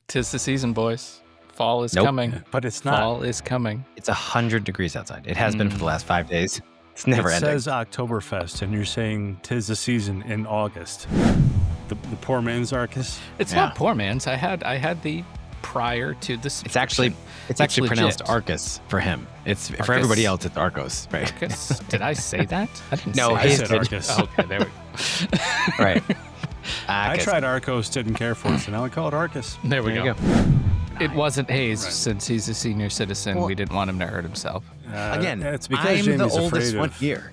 'Tis the season, boys. Fall is Nope. coming. But it's not. Fall is coming. It's 100 degrees outside. It has been for the last 5 days. It's never It ending. says Octoberfest, and you're saying 'tis the season in August. The poor man's Arcus. It's Yeah. not poor man's. I had the prior to this. It's actually pronounced Arcus for him. It's for Arcus? everybody else. It's Arcos, right? Arcus? Did I say that? I didn't No, say I he said did. Arcus. Oh, okay, there we go. Right. I Arcus. tried Arcos, didn't care for it, so now I call it Arcus. There we There you go. It wasn't Hayes Right. since he's a senior citizen. Well- we didn't want him to hurt himself. Again, it's because I'm the Jamie's oldest afraid one of. here,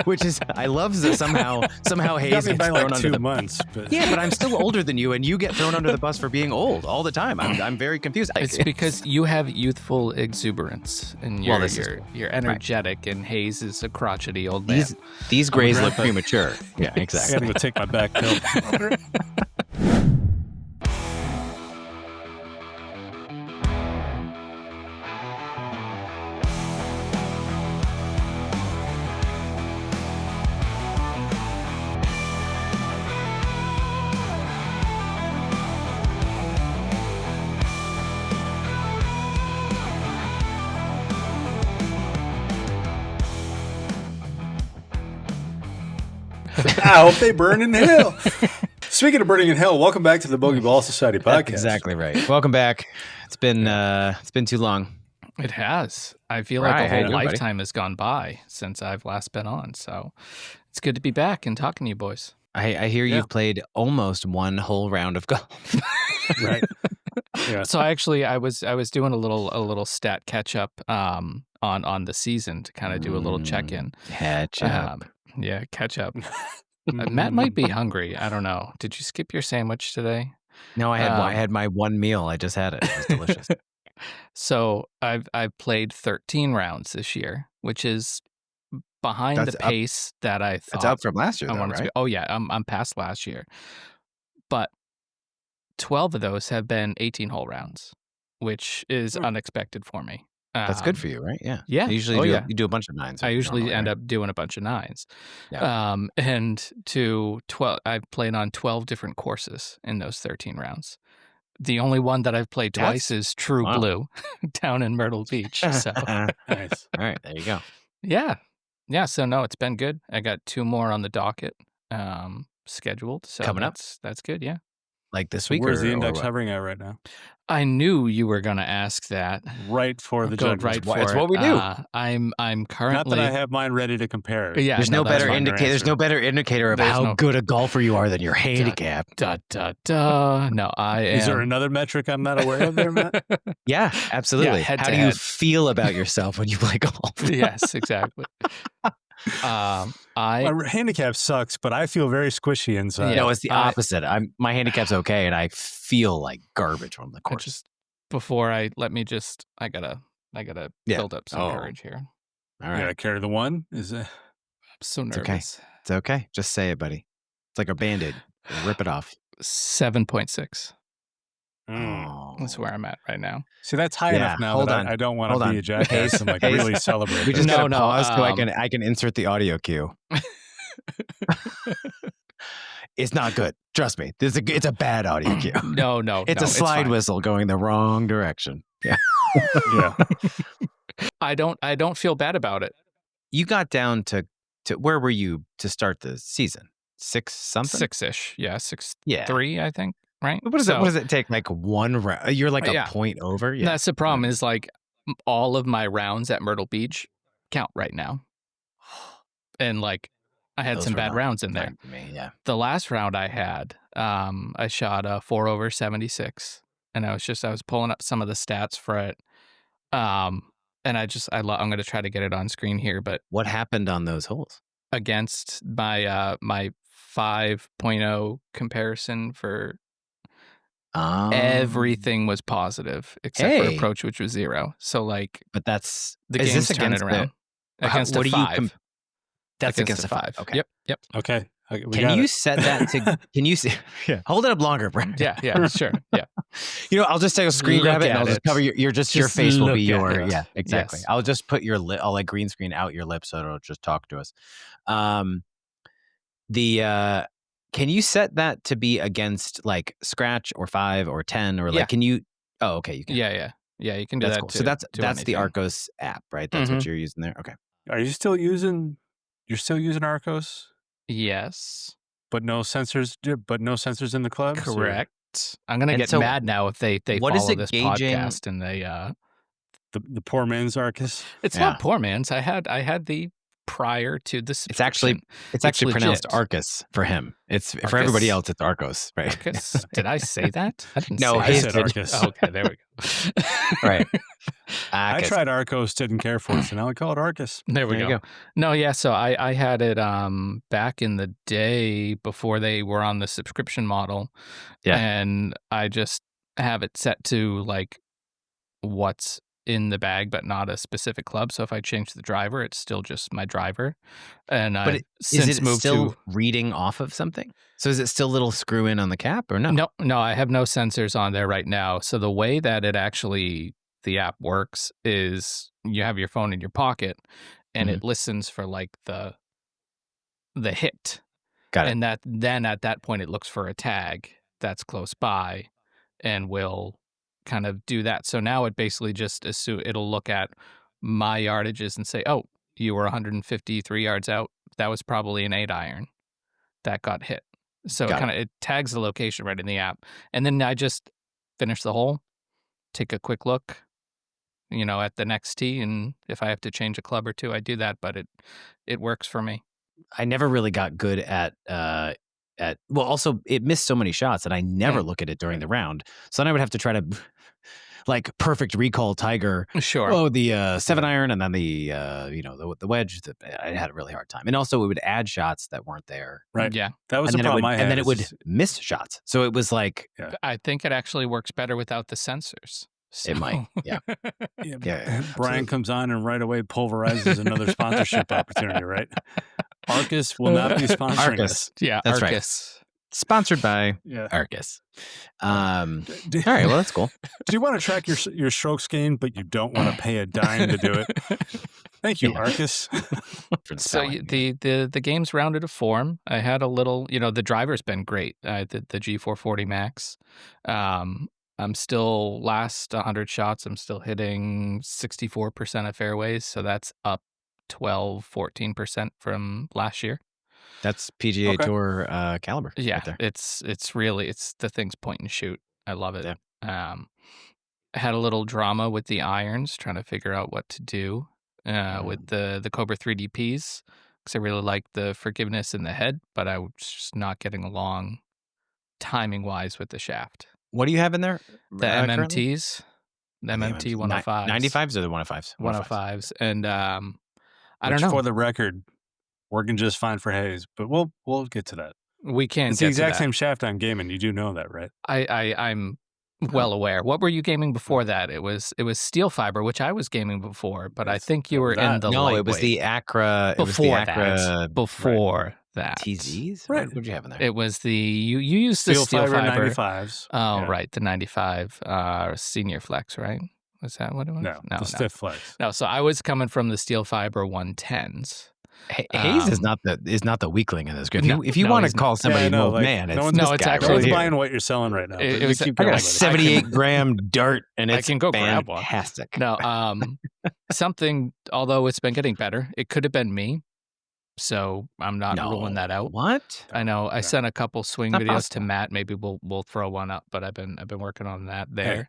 which is I love that somehow You Hayes got me gets by thrown like under 2 the months. But Yeah, but I'm still older than you, and you get thrown under the bus for being old all the time. I'm very confused. It's because you have youthful exuberance and Well, this is you're energetic, and Hayes is a crotchety old man. these grays look grandpa. premature. Yeah, I exactly. gotta go take my back pill. I hope they burn in hell. Speaking of burning in hell, welcome back to the Bogey Ball Society podcast. That's exactly right. Welcome back. It's been too long. It has. I feel Right, like a how you whole doing, buddy? lifetime has gone by since I've last been on. So it's good to be back and talking to you boys. I hear Yeah. you've played almost one whole round of golf. Right. Yeah. So actually, I was doing a little stat catch up on the season to kind of do a little check in. Catch up. Yeah, catch up. Matt might be hungry. I don't know. Did you skip your sandwich today? No, I had my one meal. I just had it. It was delicious. So I've played 13 rounds this year, which is behind That's the up. pace that I thought It's up from last year, I though, wanted to right? be. Oh yeah, I'm past last year, but 12 of those have been 18-hole rounds, which is unexpected for me. That's good for you, right? Yeah. Yeah. Usually Oh, you yeah. do a bunch of nines. I usually normally, end right? up doing a bunch of nines. Yeah. And to 12, I've played on 12 different courses in those 13 rounds. The only one that I've played twice is True wow. Blue down in Myrtle Beach. So Nice. All right, there you go. yeah. So no, it's been good. I got 2 more on the docket scheduled. So Coming up? That's good. Yeah. Like this So week, where's or, the or index what? hovering at right now? I knew you were going to ask that. Right for the Go judges. right for It's it. what we do. I'm Not currently. that I have mine ready to compare. Yeah, There's no that's better fine. indicator. There's Answer. no better indicator of There's how no- good a golfer you are than your handicap. Da da da. No, I am. Is there another metric I'm not aware of there, Matt? Yeah, absolutely. head how to do you head. feel about yourself when you play golf? Yes, exactly. I My handicap sucks, but I feel very squishy inside. No, it's the I- opposite. My handicap's okay, and I feel like garbage on the I course. just before I gotta Yeah. build up some Oh. courage here. All You right, gotta carry the one. I'm so It's okay. nervous. it's okay. Just say it, buddy. It's like a Band-Aid. Rip it off. 7.6. Oh. That's where I'm at right now. See, that's high Yeah, enough now hold that on. I don't want Hold to be on. a jackass and like Hayes, really celebrate. We just this. No, gotta no, pause so I um, can insert the audio cue. It's not good. Trust me. It's a bad audio cue. No, It's a slide whistle going the wrong direction. Yeah. Yeah. I don't feel bad about it. You got down to where were you to start the season? 6 something? 6-ish. Yeah, 6-3, Yeah. I think. Right. What does it take? Like one round? You're like a Yeah. point over. Yeah. That's the problem. Is like all of my rounds at Myrtle Beach count right now, and like I had Those some were bad not rounds in there. kind to me, yeah. The last round I had, I shot a 4 over 76, and I was pulling up some of the stats for it. And I'm going to try to get it on screen here, but What happened on those holes? against my my 5.0 comparison for everything was positive except for Hey. approach, which was 0. So like But that's the is game's this turning against around against what a do you 5. that's against a 5. Okay. Yep. Okay. We Can got you it. set that to? Can you see? Yeah. Hold it up longer, Brian. Yeah. Sure. Yeah. I'll just take a screen Look grab it and at I'll just it. cover your Just face will be look at your it. yeah, exactly. Yes. I'll just put your lip. I'll like green screen out your lips so it'll just talk to us. Can you set that to be against like scratch or 5 or 10 or like? Yeah. Can you? Oh, okay, you can. Yeah. You can do That's that cool. too. So that's to the anything. Arcos app, right? That's what you're using there. Okay. Are you still using? You're still using Arcos, Yes. but no sensors. But no sensors in the clubs. Or- Correct. I'm gonna And get so mad now if they what is follow it this gauging? podcast and they. The poor man's Arcus. It's Yeah. not poor man's. I had the prior to the subscription. It's actually pronounced legit. Arcus for him. It's for Arcus? everybody else. It's Arcos, right? Arcus? Did I say that? I didn't No, say I his said did. Arcus. that. Okay, there we go. Right. I Arcus. tried Arcos, didn't care for it, so now I call it Arcus. There we There you go. No, yeah. So I had it back in the day before they were on the subscription model. Yeah. And I just have it set to like what's in the bag, but not a specific club. So if I change the driver, it's still just my driver. And But I've is since it moved still to reading off of something? So is it still little screw in on the cap or no? no, I have no sensors on there right now. So the way that it actually the app works is you have your phone in your pocket and it listens for like the hit. Got it. And then at that point it looks for a tag that's close by and will kind of do that. So now it basically just it'll look at my yardages and say, "Oh, you were 153 yards out. That was probably an 8-iron that got hit." So it tags the location right in the app. And then I just finish the hole, take a quick look, at the next tee, and if I have to change a club or two, I do that, but it works for me. I never really got good at well, also it missed so many shots that I never look at it during the round. So then I would have to try to like perfect recall Tiger. Sure. Oh, the 7-iron and then the the wedge. I had a really hard time. And also it would add shots that weren't there. Right. Yeah. That was the problem I had. And then it would miss shots. So it was like I think it actually works better without the sensors. So. it might. Yeah. Yeah. Brian comes on and right away pulverizes another sponsorship opportunity, right? Arcus will not be sponsoring Arcus. us. Yeah, That's Arcus. right. Sponsored by Yeah. Arcus. All right, well that's cool. Do you want to track your strokes gain, but you don't want to pay a dime to do it? Thank you, Arcus. So the game's rounded to form. I had a little, the driver's been great. The G440 Max. I'm still last 100 shots. I'm still hitting 64% of fairways. So that's up 14% from last year. That's PGA Tour caliber. Yeah, right there. it's really the thing's point and shoot. I love it. Yeah. I had a little drama with the irons, trying to figure out what to do with the Cobra 3DPs because I really like the forgiveness in the head, but I was just not getting along timing wise with the shaft. What do you have in there? The MMTs, the MMT 105s, 95s or the 105s? 105s, and I don't know. For the record, working just fine for Hayes, but we'll get to that. We can't. It's the exact same shaft I'm gaming. You do know that, right? I'm well aware. What were you gaming before that? It was steel fiber, which I was gaming before, but I think you were in the no. lightweight. It was the Acra. Before that. TZs. Right. What did you have in there? It was the you used the Steel steel fiber 95s. Oh, right, the 95 senior flex, right? Was that what it was? No, the stiff flex. No, so I was coming from the steel fiber 110s. Hayes is not the weakling in this group. No, if you want to call somebody an old man, it's it's guy actually right here. buying what you're selling right now. I got a 78-gram dart, and it's I can go grab one. fantastic. No, something. Although it's been getting better, it could have been me. So I'm not ruling that out. What? I know. I sent a couple swing Not videos possible. to Matt. Maybe we'll throw one up. But I've been working on that there.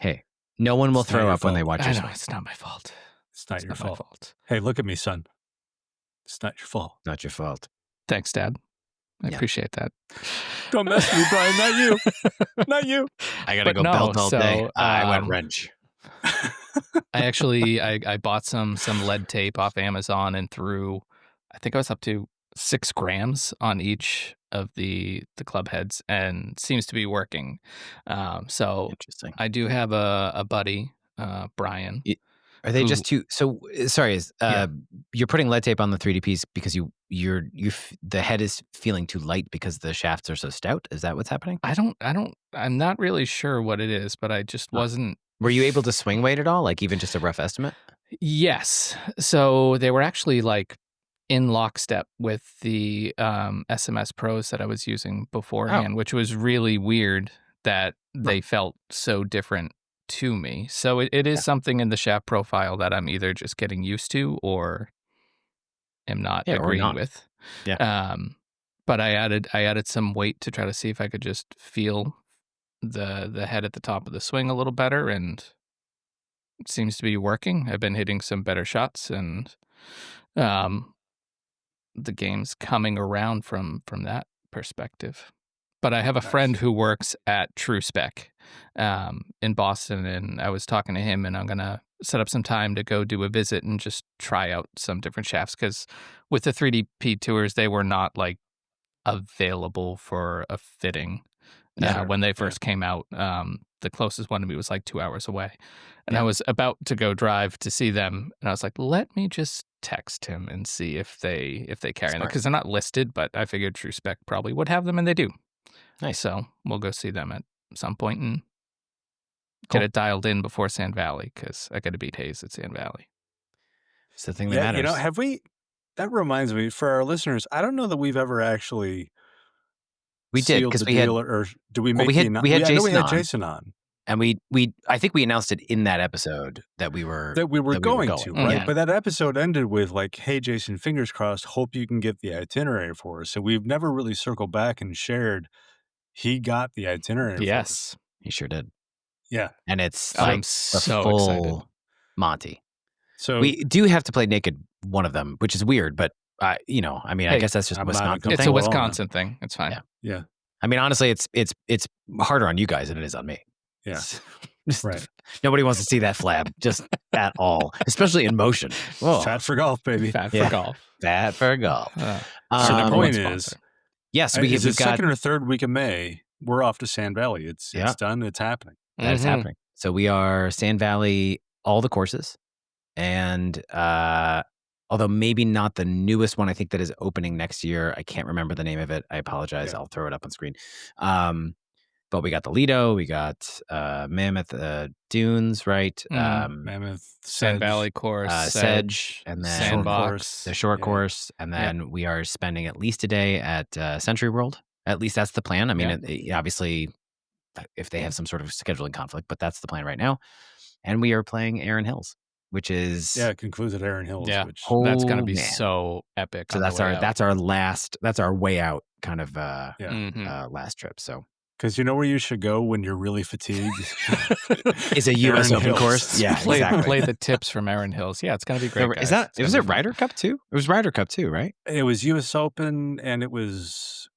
Hey. No one will It's not throw your up when fault. they watch I your know swing. it's not my fault. It's not your my fault. fault. Hey, look at me, son. It's not your fault. Not your fault. Thanks, Dad. I appreciate that. Don't mess with me, Brian. Not you. Not you. I gotta But go no, belt all so, day. I went wrench. I actually I bought some lead tape off Amazon and threw, I think I was up to 6 grams on each of the club heads, and seems to be working. So Interesting. I do have a buddy, Bryan. Are they just too? So sorry, you're putting lead tape on the 3DPs because the head is feeling too light because the shafts are so stout. Is that what's happening? I'm not really sure what it is, but I just wasn't. Were you able to swing weight at all? Like even just a rough estimate? Yes. So they were actually like in lockstep with the SMS Pros that I was using beforehand, which was really weird that they felt so different to me. So it is something in the shaft profile that I'm either just getting used to or am not or agreeing not. with. Yeah. But I added some weight to try to see if I could just feel the head at the top of the swing a little better, and it seems to be working. I've been hitting some better shots, and the game's coming around from that perspective. But I have a friend who works at True Spec in Boston, and I was talking to him, and I'm gonna set up some time to go do a visit and just try out some different shafts, because with the 3DP tours, they were not like available for a fitting when they first came out. The closest one to me was like 2 hours away, and I was about to go drive to see them, and I was like, let me just text him and see if they carry them, because they're not listed, but I figured True Spec probably would have them, and they do. Nice. So we'll go see them at some point and get it dialed in before Sand Valley, because I got to beat Hayes at Sand Valley. It's the thing that matters. You know, have we? That reminds me, for our listeners, I don't know that we've ever actually we did, sealed because the we had deal, or do we make we had Jason on. And I think we announced it in that episode that we were going to, right? Yeah. But that episode ended with like, "Hey, Jason, fingers crossed. Hope you can get the itinerary for us." So we've never really circled back and shared. He got the itinerary. Yes, for us. He sure did. Yeah, and it's I'm like so full excited. Monty. So we do have to play naked one of them, which is weird, but I guess that's just a Wisconsin thing. It's a Wisconsin thing. It's fine. Yeah. I mean, honestly, it's harder on you guys than it is on me. Yeah. Right. Nobody wants to see that flab just at all, especially in motion. Whoa. Fat for golf, baby. Fat for golf. Fat for golf. So the point is, yes, we've got second or third week of May. We're off to Sand Valley. It's done. It's happening. That's happening. So we are Sand Valley, all the courses, and although maybe not the newest one, I think that is opening next year. I can't remember the name of it. I apologize. Yeah. I'll throw it up on screen. But we got the Lido, we got Mammoth Dunes, right? Mammoth, Sand Valley course, Sedge, and then Sandbox, the short course, and then we are spending at least a day at Century World. At least that's the plan. I mean, obviously, if they have some sort of scheduling conflict, but that's the plan right now. And we are playing Erin Hills, which is it concludes at Erin Hills. Yeah, which, that's going to be so epic. So that's our way out kind of last trip. So. Because you know where you should go when you're really fatigued? Is a U.S. Open course. Yeah, play the tips from Erin Hills. Yeah, it's going to be great. Was it Ryder Cup too? It was Ryder Cup too, right? It was U.S. Open, and it was...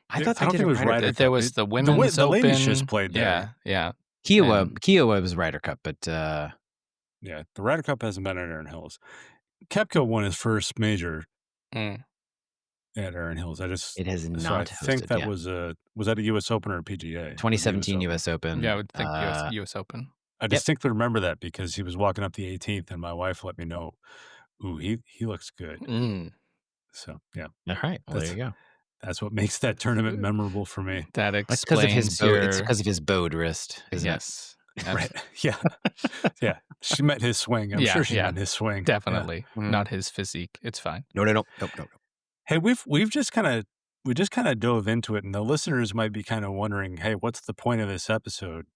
I don't think it was Ryder Cup. There was the Women's Open. The ladies just played there. Yeah. Kiowa was Ryder Cup, but... the Ryder Cup hasn't been at Erin Hills. Koepka won his first major at Erin Hills. It has not. I think that was that a U.S. Open or a PGA? 2017 U.S. Open. Yeah, I would think U.S. Open. I distinctly remember that because he was walking up the 18th, and my wife let me know, "Ooh, he looks good." So yeah. All right. Well, there you go. That's what makes that tournament memorable for me. That explains It's because of his bowed wrist. Yes. Right. Yeah. Yeah. She met his swing. I'm sure she met his swing. Definitely. Not his physique. It's fine. No. Hey, we just kind of dove into it, and the listeners might be kind of wondering, hey, what's the point of this episode?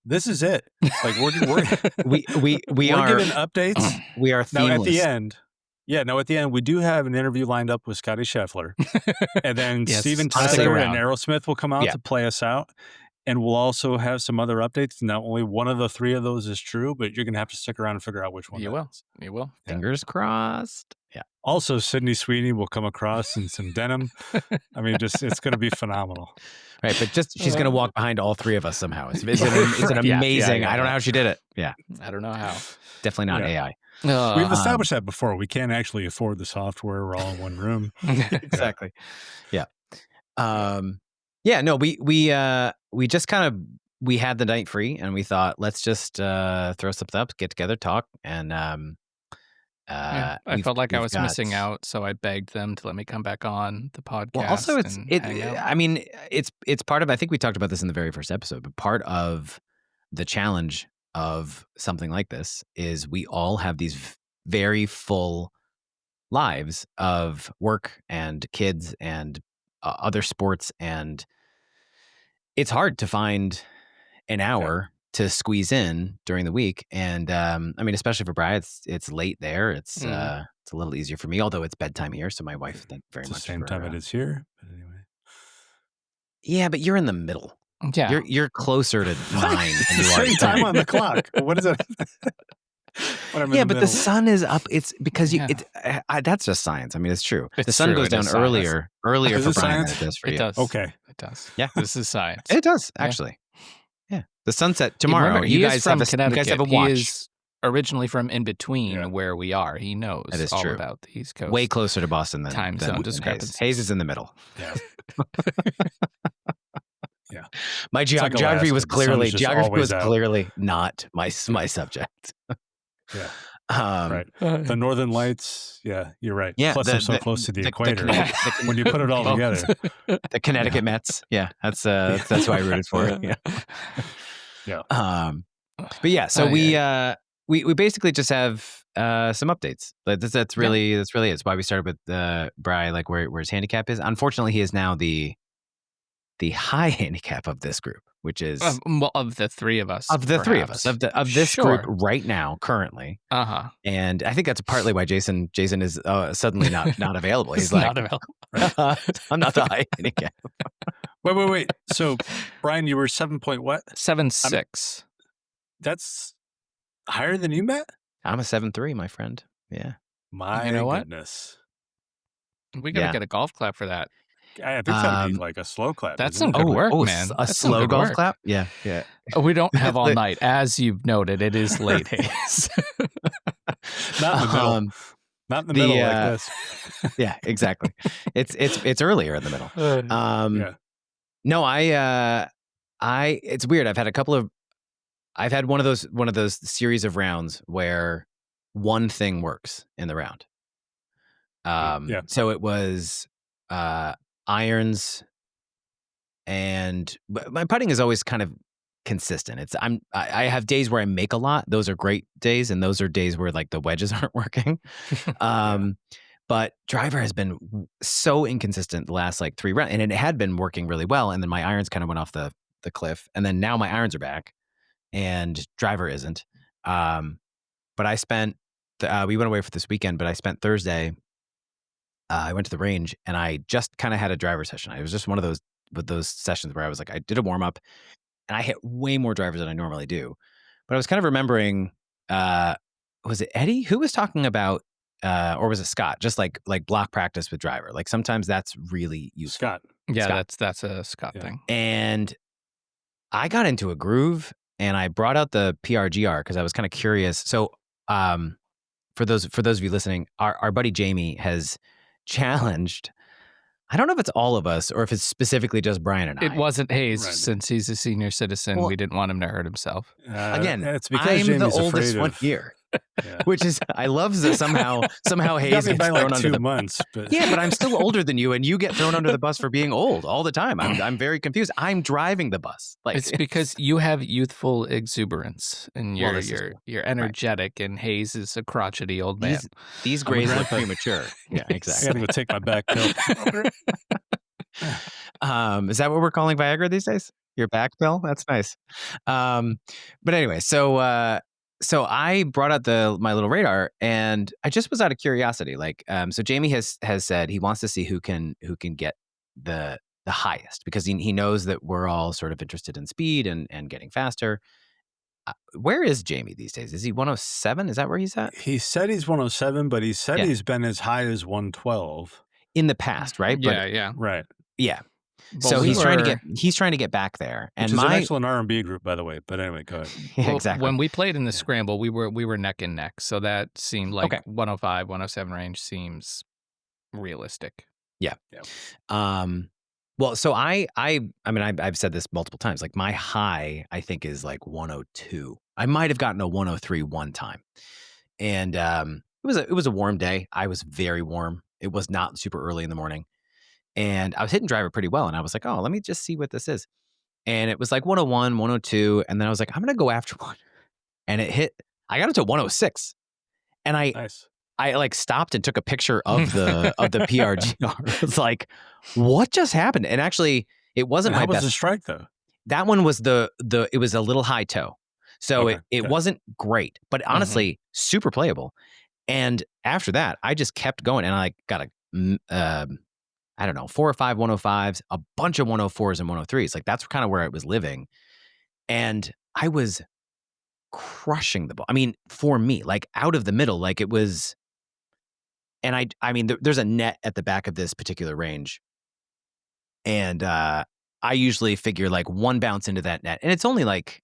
This is it. Like we're we are giving updates. We are themeless. Now at the end, we do have an interview lined up with Scotty Scheffler, and then Steven Tyler and Aerosmith will come out to play us out. And we'll also have some other updates. Now, only one of the three of those is true, but you're going to have to stick around and figure out which one. You will. Fingers crossed. Yeah. Also, Sydney Sweeney will come across in some denim. I mean, it's going to be phenomenal. Right, but she's going to walk behind all three of us somehow. It's an amazing. I don't know how she did it. Yeah. I don't know how. Definitely not AI. We've established that before. We can't actually afford the software. We're all in one room. Exactly. Yeah. Yeah, no, we just kind of, we had the night free and we thought, let's just throw something up, get together, talk. And I felt like I was missing out, so I begged them to let me come back on the podcast. Well, also I mean, it's part of, I think we talked about this in the very first episode, but part of the challenge of something like this is we all have these very full lives of work and kids and other sports, and it's hard to find an hour to squeeze in during the week. And I mean, especially for Bryan, it's late there. It's a little easier for me, although it's bedtime here. So my wife, thank you very it's much. The same time it is here, but anyway. Yeah, but you're in the middle. Yeah, you're closer to 9. It's the same time on the clock. What is it? Yeah, but the sun is up. It's because that's just science. I mean, it's true. The sun goes down earlier for Bryan than it does for you. It does. Okay. It does. Yeah. This is science. It does, actually. Yeah. The sunset tomorrow. Remember, you guys have a watch. He is originally from in between where we are. He knows all about the East Coast. Way closer to Boston than time zone discrepancy. Hayes is in the middle. Yeah. Yeah. My geography was clearly not my subject. Yeah. Right. The Northern Lights. Yeah, you're right. Yeah. Plus, I'm so close to the equator. When you put it all together, the Connecticut Mets. Yeah, that's who I rooted for. Yeah. Yeah. But yeah, so we basically just have some updates. Like that's really it. It's why we started with Bryan, like where his handicap is. Unfortunately, he is now the high handicap of this group, which is of the three of us. Of this group right now, currently. And I think that's partly why Jason is suddenly not available. He's like, not available. I'm not the high handicap. Wait. So, Bryan, you were 7 point what? 7.6. That's higher than you, Matt? I'm a 7.3, my friend. Yeah. My goodness. We got to get a golf clap for that. I think that'd be like a slow clap. That's some good work, man. A slow golf clap? Yeah. We don't have all night. As you've noted, it is late, Hayes. Not in the middle. Not in the middle like this. Yeah, exactly. It's earlier in the middle. No, it's weird. I've had one of those series of rounds where one thing works in the round. So it was irons, and my putting is always kind of consistent. I have days where I make a lot. Those are great days, and those are days where like the wedges aren't working. But driver has been so inconsistent the last like 3 rounds, and it had been working really well, and then my irons kind of went off the cliff, and then now my irons are back, and driver isn't. But I spent we went away for this weekend, but I spent Thursday. I went to the range, and I just kind of had a driver session. It was just one of those sessions where I was like, I did a warm up, and I hit way more drivers than I normally do. But I was kind of remembering, was it Eddie who was talking about, or was it Scott? Just like block practice with driver. Like sometimes that's really useful. Scott. Yeah, Scott. that's a Scott thing. And I got into a groove, and I brought out the PRGR because I was kind of curious. So, for those of you listening, our buddy Jamie has challenged, I don't know if it's all of us or if it's specifically just Bryan and I. It wasn't Hayes, since he's a senior citizen. We didn't want him to hurt himself. Again, it's because I'm Jamie's the oldest one here. Which is, I love that somehow Hayes gets thrown like under 2 months. But. Yeah, but I'm still older than you, and you get thrown under the bus for being old all the time. I'm very confused. I'm driving the bus. Like it's because you have youthful exuberance, and you're energetic, and Hayes is a crotchety old man. These grays look premature. Yeah, exactly. I gotta go take my back pill. Is that what we're calling Viagra these days? Your back pill? That's nice. But anyway, so I brought out my little radar, and I just was out of curiosity. Like, so Jamie has said he wants to see who can get the highest, because he knows that we're all sort of interested in speed and getting faster. Where is Jamie these days? Is he 107? Is that where he's at? He said he's 107, but he said he's been as high as 112 in the past, right? Yeah, right. Yeah. So he's trying to get back there, and which is an excellent R&B group, by the way. But anyway, go ahead. Yeah, exactly. When we played in the scramble, we were neck and neck, so that seemed like 105, 107 range seems realistic. Yeah. Well, so I mean, I've said this multiple times. Like my high, I think, is like 102. I might have gotten a 103 one time, and it was a warm day. I was very warm. It was not super early in the morning. And I was hitting driver pretty well. And I was like, oh, let me just see what this is. And it was like 101, 102. And then I was like, I'm going to go after one. And I got it to 106. And nice. I like stopped and took a picture of the PRGR. I was like, what just happened? And actually, it wasn't my best. How was the strike though? That one was it was a little high toe. So it wasn't great, but honestly, super playable. And after that, I just kept going, and I got I don't know, 4 or 5 105s, a bunch of 104s and 103s. Like that's kind of where I was living. And I was crushing the ball. I mean, for me, like out of the middle, like it was. And I mean, there's a net at the back of this particular range. And I usually figure like one bounce into that net. And it's only like,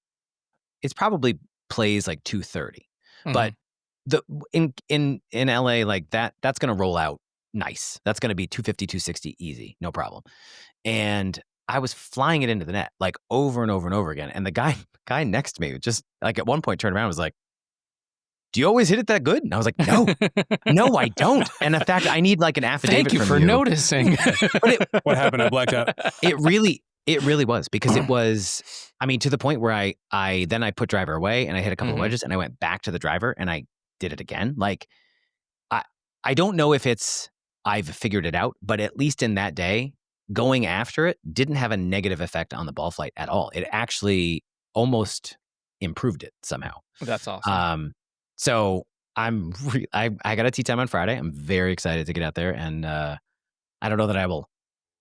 it's probably plays like 230. But in LA, like that's going to roll out nice. That's going to be 250, 260 easy, no problem. And I was flying it into the net like over and over and over again. And the guy next to me just like at one point turned around and was like, do you always hit it that good? And I was like, no, I don't. And in fact, I need like an affidavit. Thank you for noticing. What happened? I blacked out. It really was, because it was, I mean, to the point where I put driver away and I hit a couple of wedges and I went back to the driver and I did it again. Like, I don't know if I've figured it out, but at least in that day, going after it didn't have a negative effect on the ball flight at all. It actually almost improved it somehow. That's awesome. So I got a tee time on Friday. I'm very excited to get out there, and I don't know that I will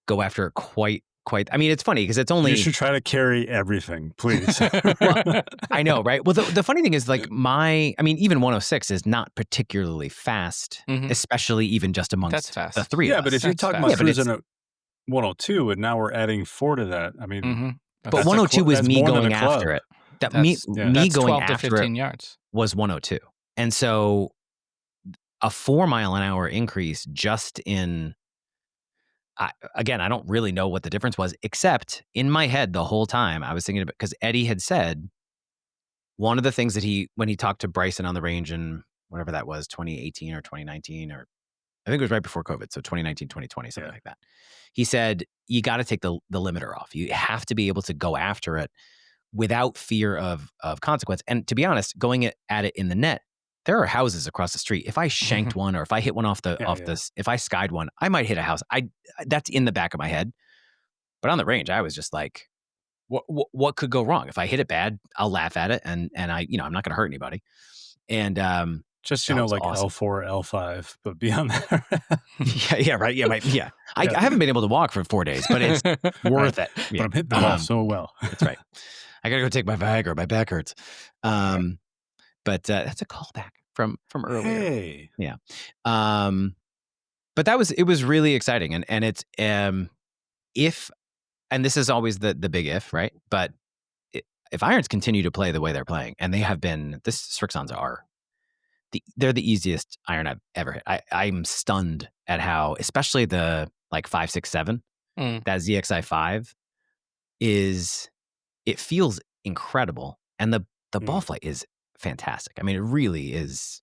go after it quite. I mean, it's funny because it's only. You should try to carry everything, please. Well, I know, right? Well, the funny thing is, like even 106 is not particularly fast, especially even just amongst the three of us. Yeah, but if you're talking about cruising at 102, and now we're adding 4 to that, I mean, but 102 was me going after it. Me going 12 to after 15 it yards was 102. And so a 4 mile an hour increase just in, again, I don't really know what the difference was, except in my head the whole time I was thinking about, because Eddie had said one of the things that when he talked to Bryson on the range in whatever that was, 2018 or 2019, or I think it was right before COVID. So 2019, 2020, something like that. He said, you got to take the limiter off. You have to be able to go after it without fear of consequence. And to be honest, going at it in the net, there are houses across the street. If I shanked one, or if I hit one off this, if I skied one, I might hit a house. That's in the back of my head. But on the range, I was just like, what could go wrong? If I hit it bad, I'll laugh at it, and I'm not going to hurt anybody. And just like awesome. L4, L5, but beyond that, yeah, right, yeah. I haven't been able to walk for 4 days, but it's worth it. Yeah. But I'm hitting the ball so well. That's right. I gotta go take my Viagra. My back hurts. But that's a callback from earlier. Hey. Yeah. But it was really exciting. And it's, if, and this is always the big if, right? But if irons continue to play the way they're playing, and they have been, Strixons are, they're the easiest iron I've ever hit. I'm stunned at how, especially the like 567, that ZXI 5 it feels incredible. And the ball flight is fantastic. I mean, it really is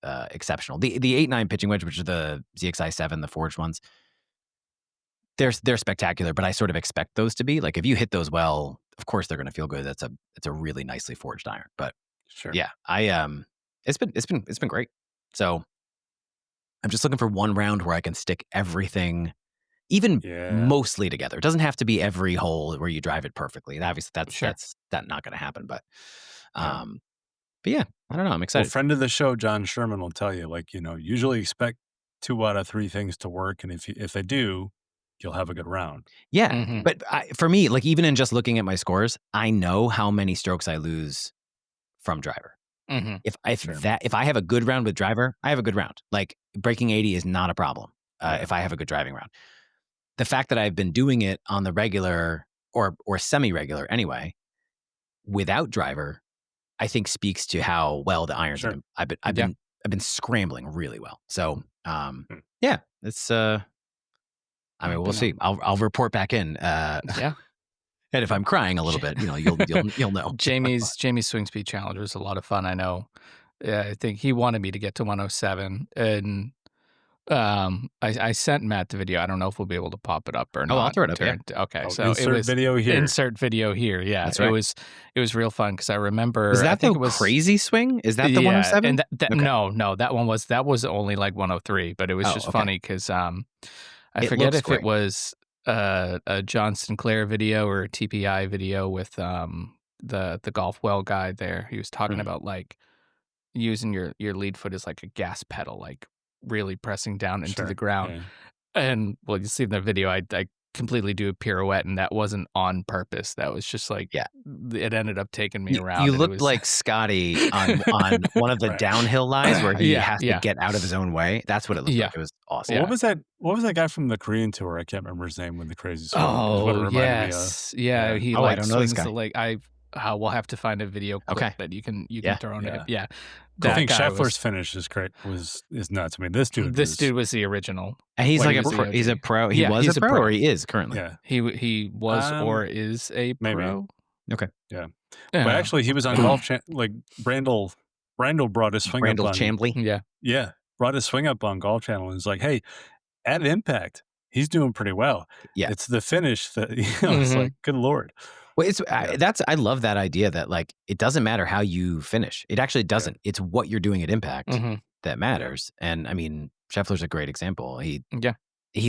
exceptional. The 8-9 pitching wedge, which are the ZXI 7, the forged ones, they're spectacular, but I sort of expect those to be. Like, if you hit those well, of course they're going to feel good. It's a really nicely forged iron. But sure. Yeah, it's been great. So I'm just looking for one round where I can stick everything even mostly together. It doesn't have to be every hole where you drive it perfectly. And obviously that's not going to happen. But yeah, I don't know. I'm excited. Well, friend of the show, John Sherman, will tell you, like, usually expect 2 out of 3 things to work. And if they do, you'll have a good round. Yeah. But for me, like, even in just looking at my scores, I know how many strokes I lose from driver. If I have a good round with driver, I have a good round. Like, breaking 80 is not a problem if I have a good driving round. The fact that I've been doing it on the regular or semi-regular anyway, without driver, I think speaks to how well the irons have been. I've been scrambling really well. So yeah, it's I mean, we'll see. I'll report back in. Yeah. And if I'm crying a little bit, you'll know. Jamie's swing speed challenge was a lot of fun. I know. I think he wanted me to get to 107, and I sent Matt the video. I don't know if we'll be able to pop it up or not. I'll throw it up. Yeah. Okay, so insert it was video here. Insert video here. Yeah, That's right. It was real fun because I remember. Was that I think the it was crazy swing? Is that the 107? And Okay. no, that was only like 103, but it was just funny because I forget if great. it was a John Sinclair video or a TPI video with the golf well guy there. He was talking about like using your lead foot as like a gas pedal, like really pressing down into the ground. Yeah. And well, you see in the video, I completely do a pirouette, and that wasn't on purpose. That was just like, it ended up taking me around. You looked like Scotty on one of the downhill lines where he has to get out of his own way. That's what it looked like. It was awesome. Well, what was that guy from the Korean tour? I can't remember his name with the crazy swing. Oh, yes. Yeah. He I don't know this guy. Like we'll have to find a video clip that you can throw on it. Yeah. I think Scheffler's finish is great. Is nuts. I mean, this dude was the original. And he's like he's a pro. He was a pro, or he is currently. Yeah. He was or is a pro. Maybe. Okay. Yeah. But actually, he was on Golf like Brandel brought his swing up on Chambly. Yeah. Brought his swing up on Golf Channel and was like, hey, at Impact, he's doing pretty well. Yeah. It's the finish that it's like, good Lord. Well, I love that idea that like it doesn't matter how you finish. It actually doesn't. It's what you're doing at Impact that matters. And I mean, Scheffler's a great example. He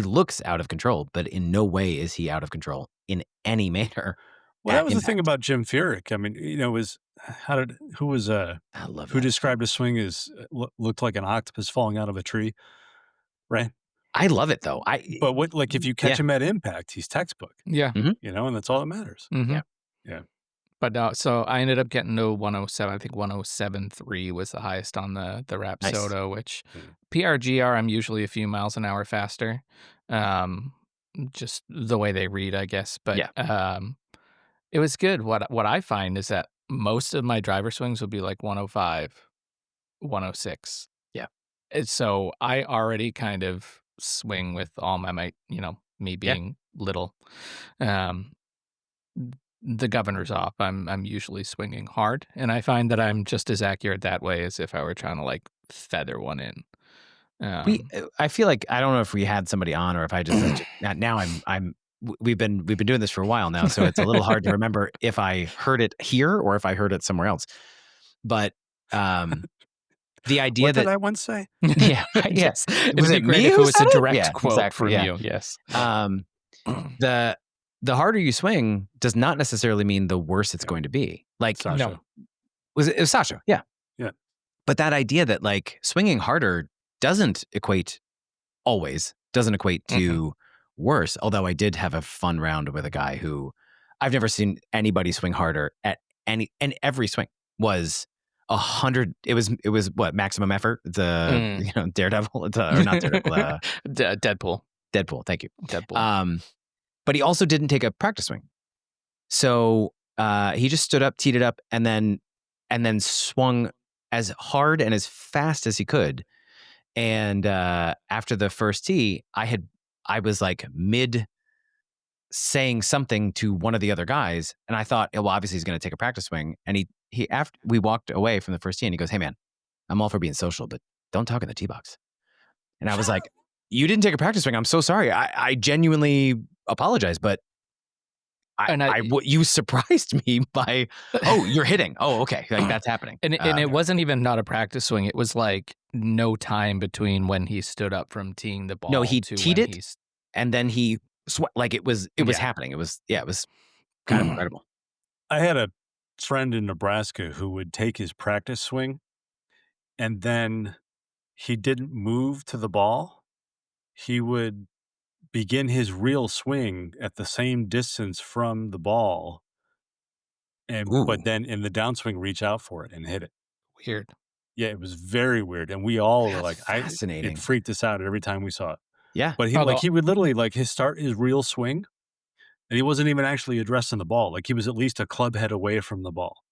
looks out of control, but in no way is he out of control in any manner. Well, that was the thing about Jim Furyk. I mean, who described a swing as looked like an octopus falling out of a tree, right? I love it though. But if you catch him at Impact, he's textbook. Yeah. And that's all that matters. Yeah. But so I ended up getting to 107. I think 107.3 was the highest on the Rapsodo, which PRGR, I'm usually a few miles an hour faster. Just the way they read, I guess. But it was good. What I find is that most of my driver swings will be like 105, 106. Yeah. So I already kind of swing with all my might, me being little. The governor's off. I'm usually swinging hard, and I find that I'm just as accurate that way as if I were trying to like feather one in. I feel like I don't know if we had somebody on or if I just now we've been doing this for a while now, so it's a little hard to remember if I heard it here or if I heard it somewhere else. But the idea what did I once say? Yes. Was it great if it was a direct quote from you? Yes. The harder you swing does not necessarily mean the worse it's going to be. Like Sasha. No. It was Sasha? Yeah. Yeah. But that idea that like swinging harder doesn't equate to worse. Although I did have a fun round with a guy who I've never seen anybody swing harder at and every swing was 100. It was what maximum effort. Daredevil or not Daredevil. Deadpool. Thank you. Deadpool. But he also didn't take a practice swing. So he just stood up, teed it up, and then swung as hard and as fast as he could. And after the first tee, I was like mid saying something to one of the other guys, and I thought, well, obviously he's going to take a practice swing. And he after we walked away from the first tee, and he goes, "Hey man, I'm all for being social, but don't talk in the tee box." And I was like, "You didn't take a practice swing. I'm so sorry. I genuinely apologize, but you surprised me by, you're hitting. Oh, okay. Like that's happening." And it wasn't even not a practice swing. It was like no time between when he stood up from teeing the ball. No, he teed it and then he like it was happening. It was kind of incredible. I had a friend in Nebraska who would take his practice swing and then he didn't move to the ball. He would begin his real swing at the same distance from the ball, but then in the downswing reach out for it and hit it. Weird. Yeah, it was very weird, and we all were like, fascinating. It freaked us out every time we saw it. Yeah, but he would literally like his real swing, and he wasn't even actually addressing the ball. Like he was at least a club head away from the ball.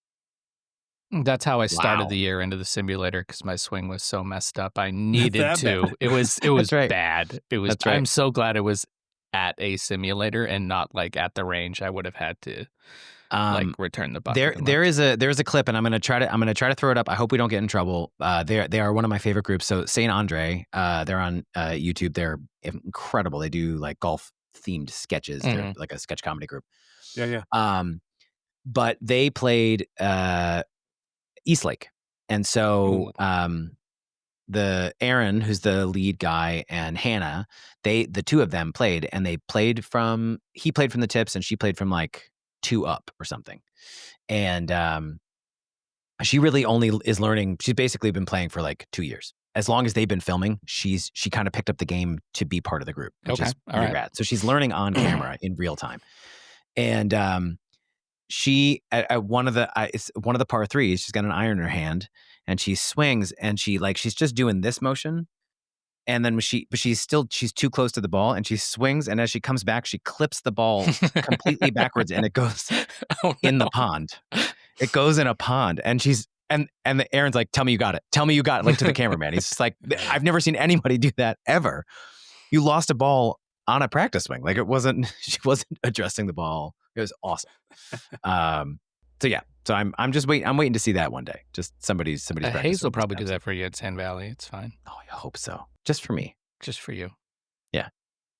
That's how I started the year into the simulator because my swing was so messed up. I needed to. It was bad. It was. Right. I'm so glad it was at a simulator and not like at the range. I would have had to return the bucket. There is a clip, and I'm gonna try to throw it up. I hope we don't get in trouble. They are one of my favorite groups. So Saint Andre, they're on YouTube. They're incredible. They do like golf themed sketches. They're like a sketch comedy group. Yeah. But they played Eastlake, and so the Aaron, who's the lead guy, and Hannah, the two of them played, and he played from the tips, and she played from like 2 up or something. And she really only is learning. She's basically been playing for like 2 years. As long as they've been filming, she kind of picked up the game to be part of the group, which is pretty rad. So she's learning on camera in real time. And she at one of the par threes, she's got an iron in her hand, and she swings, and she's just doing this motion, and then she's too close to the ball, and she swings, and as she comes back, she clips the ball completely backwards, and it goes in the pond. It goes in a pond, and the Aaron's like, "Tell me you got it. Tell me you got it." Like to the cameraman, he's just like, "I've never seen anybody do that ever. You lost a ball on a practice swing. Like she wasn't addressing the ball. It was awesome." So yeah. So I'm waiting to see that one day. Just somebody's Hayes will probably do that for you at Sand Valley. It's fine. Oh, I hope so. Just for me. Just for you. Yeah.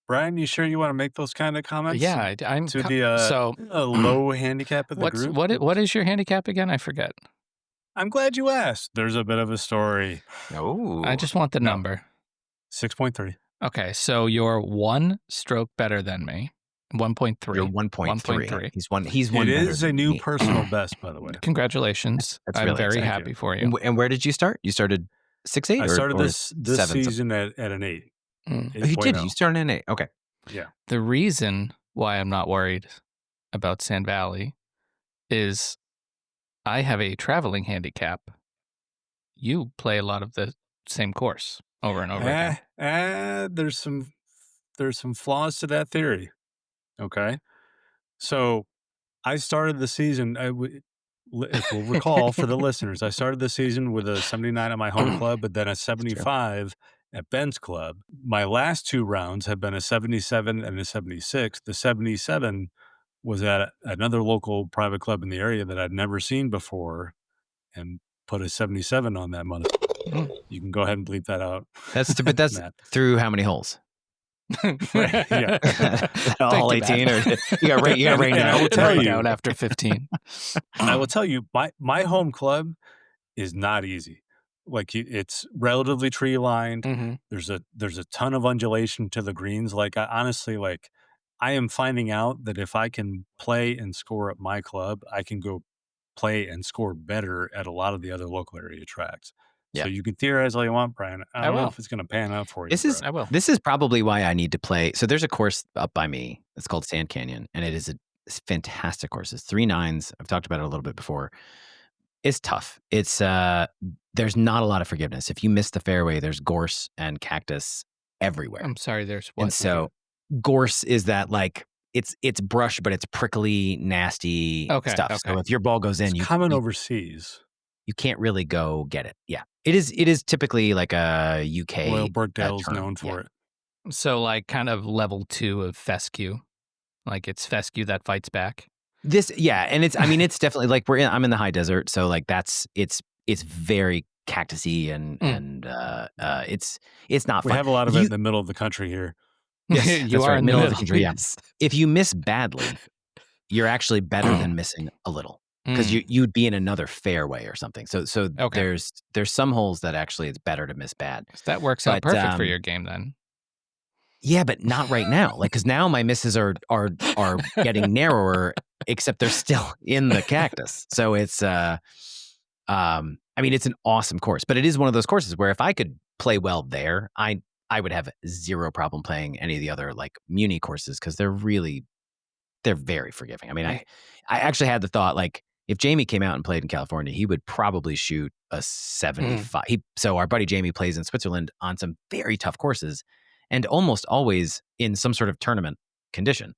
Brian, you sure you want to make those kind of comments? Yeah, I'm to the low handicap of the group. What is your handicap again? I forget. I'm glad you asked. There's a bit of a story. Oh, I just want the number. 6.3. Okay, so you're 1 stroke better than me. 1.3. You're 1.3. He's one. It is a new personal best, by the way. Congratulations. I'm really very happy for you. And where did you start? You started 6.8? I started this 7, season at an 8. Oh, you did? You started at an 8. Okay. Yeah. The reason why I'm not worried about Sand Valley is I have a traveling handicap. You play a lot of the same course over and over again. There's some flaws to that theory. Okay. So I started the season, if we'll recall for the listeners, I started the season with a 79 at my home club, but then a 75 at Ben's club. My last 2 rounds have been a 77 and a 76. The 77 was at another local private club in the area that I'd never seen before, and put a 77 on that mother. You can go ahead and bleep that out. That's through how many holes? Right, yeah. All 18, or you got rain down. I will tell you after 15. I will tell you, my home club is not easy. Like it's relatively tree lined. Mm-hmm. There's a ton of undulation to the greens. Like honestly, I am finding out that if I can play and score at my club, I can go play and score better at a lot of the other local area tracks. Yeah. So you can theorize all you want, Brian. I don't know if it's going to pan out for you. I will. This is probably why I need to play. So there's a course up by me. It's called Sand Canyon, and it is a fantastic course. It's 3 9s. I've talked about it a little bit before. It's tough. It's there's not a lot of forgiveness. If you miss the fairway, there's gorse and cactus everywhere. I'm sorry, there's what? And so gorse is that like it's brush, but it's prickly, nasty stuff. Okay. So if your ball goes in, it's common overseas. You can't really go get it. Yeah. It is typically like a UK. Royal Birkdale's known for it. So like kind of level 2 of fescue. Like it's fescue that fights back. And it's definitely like I'm in the high desert, so like it's very cactusy and it's not fun. We have a lot of it in the middle of the country here. Yes, you are in the middle of the country. Yes. If you miss badly, you're actually better than missing a little. Because you'd be in another fairway or something. So okay. There's some holes that actually it's better to miss bad. So that works out perfect for your game then. Yeah, but not right now. Like, because now my misses are getting narrower, except they're still in the cactus. So it's it's an awesome course, but it is one of those courses where if I could play well there, I would have zero problem playing any of the other like muni courses because they're very forgiving. I mean, I actually had the thought like, if Jamie came out and played in California, he would probably shoot a 75. So our buddy Jamie plays in Switzerland on some very tough courses and almost always in some sort of tournament condition.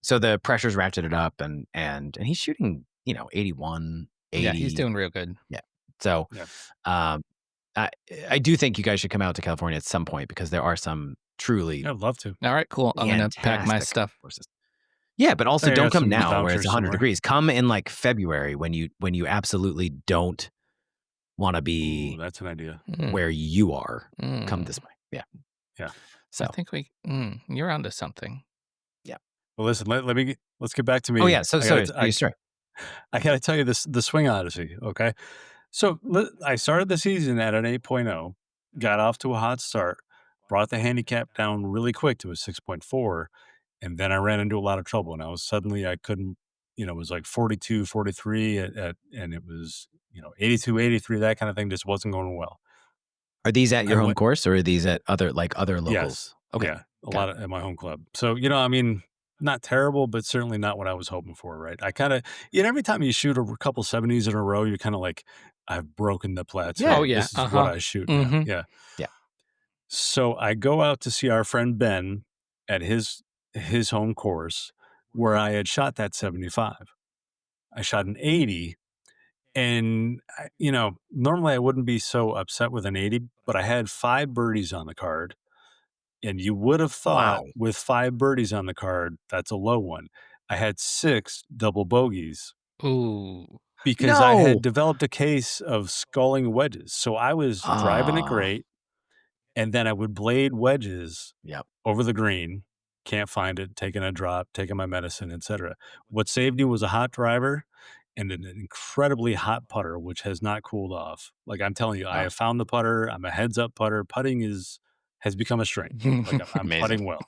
So the pressure's ratcheted up and he's shooting, 81, 80. Yeah, he's doing real good. Yeah. So I do think you guys should come out to California at some point because there are some truly. I'd love to. All right, cool. I'm going to pack my stuff. Courses. Yeah, but also don't come now where it's 100 somewhere. degrees. Come in like February when you absolutely don't want to be. Ooh, that's an idea. Where you are. Come this way. Yeah. Yeah. So I think you're onto something. Yeah. Well, listen, let's get back to me. Oh yeah. So sorry. I got to tell you the swing odyssey. Okay. So I started the season at an 8.0, got off to a hot start, brought the handicap down really quick to a 6.4, and then I ran into a lot of trouble. And I couldn't, it was like 42, 43 and it was, 82, 83, that kind of thing just wasn't going well. Are these at your home course or are these at other locals? Yes. Okay. Yeah. A lot at my home club. So, not terrible, but certainly not what I was hoping for, right? I kind of, every time you shoot a couple 70s in a row, you're kind of like, I've broken the plateau. Yeah. Oh, yeah. This is what I shoot now. Yeah. Yeah. So I go out to see our friend Ben at his home course where I had shot that 75. I shot an 80 and, normally I wouldn't be so upset with an 80, but I had 5 birdies on the card. And you would have thought with 5 birdies on the card, that's a low one. I had 6 double bogeys. Ooh. Because I had developed a case of sculling wedges. So I was driving it great, and then I would blade wedges over the green. Can't find it, taking a drop, taking my medicine, etc. What saved me was a hot driver and an incredibly hot putter, which has not cooled off. Like I'm telling you, I have found the putter. I'm a heads-up putter. Putting has become a strength. Like I'm putting well.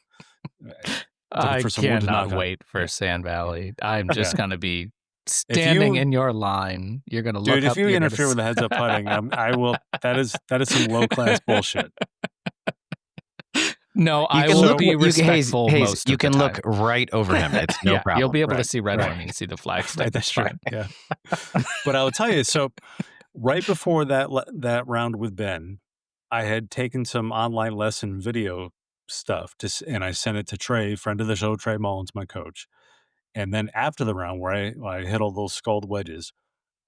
I cannot wait for Sand Valley. I'm just going to be standing in your line. You're going to look up. Dude, if you interfere with the heads up putting, I will. That is some low class bullshit. No, I will be respectful. You can look right over him. It's no problem. You'll be able to see right on me and see the flag. That's true. Yeah. But I'll tell you. So right before that round with Ben, I had taken some online lesson video stuff and I sent it to Trey, friend of the show, Trey Mullins, my coach. And then after the round where I hit all those sculled wedges,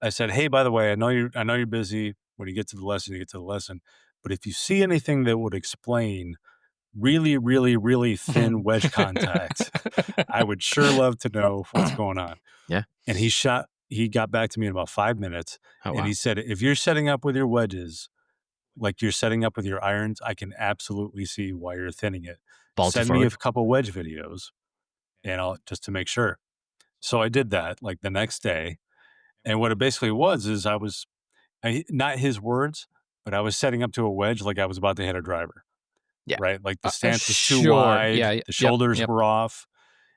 I said, "Hey, by the way, I know you're busy. When you get to the lesson, you get to the lesson. But if you see anything that would explain really, really, really thin wedge contact, I would sure love to know what's going on." Yeah. And he got back to me in about 5 minutes. And he said, "If you're setting up with your wedges like you're setting up with your irons, I can absolutely see why you're thinning it. Send me a couple wedge videos and I'll just to make sure." So I did that like the next day. And what it basically was is not his words, but I was setting up to a wedge like I was about to hit a driver. Yeah. Right. Like the stance was too wide. Yeah, the shoulders were off.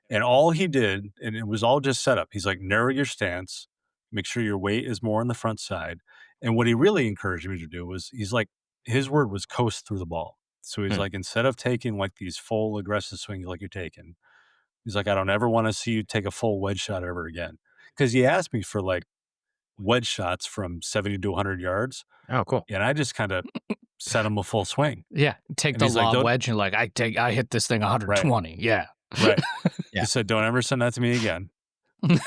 And all he did, and it was all just set up. He's like, narrow your stance, make sure your weight is more on the front side. And what he really encouraged me to do was his word was coast through the ball. So he's like, instead of taking like these full aggressive swings like you're taking, he's like, I don't ever want to see you take a full wedge shot ever again. Because he asked me for like wedge shots from 70 to 100 yards. Oh, cool. And I just kind of set him a full swing. Yeah. Take the lob wedge and I hit this thing 120. Right. Yeah. Right. Yeah. He said, "Don't ever send that to me again."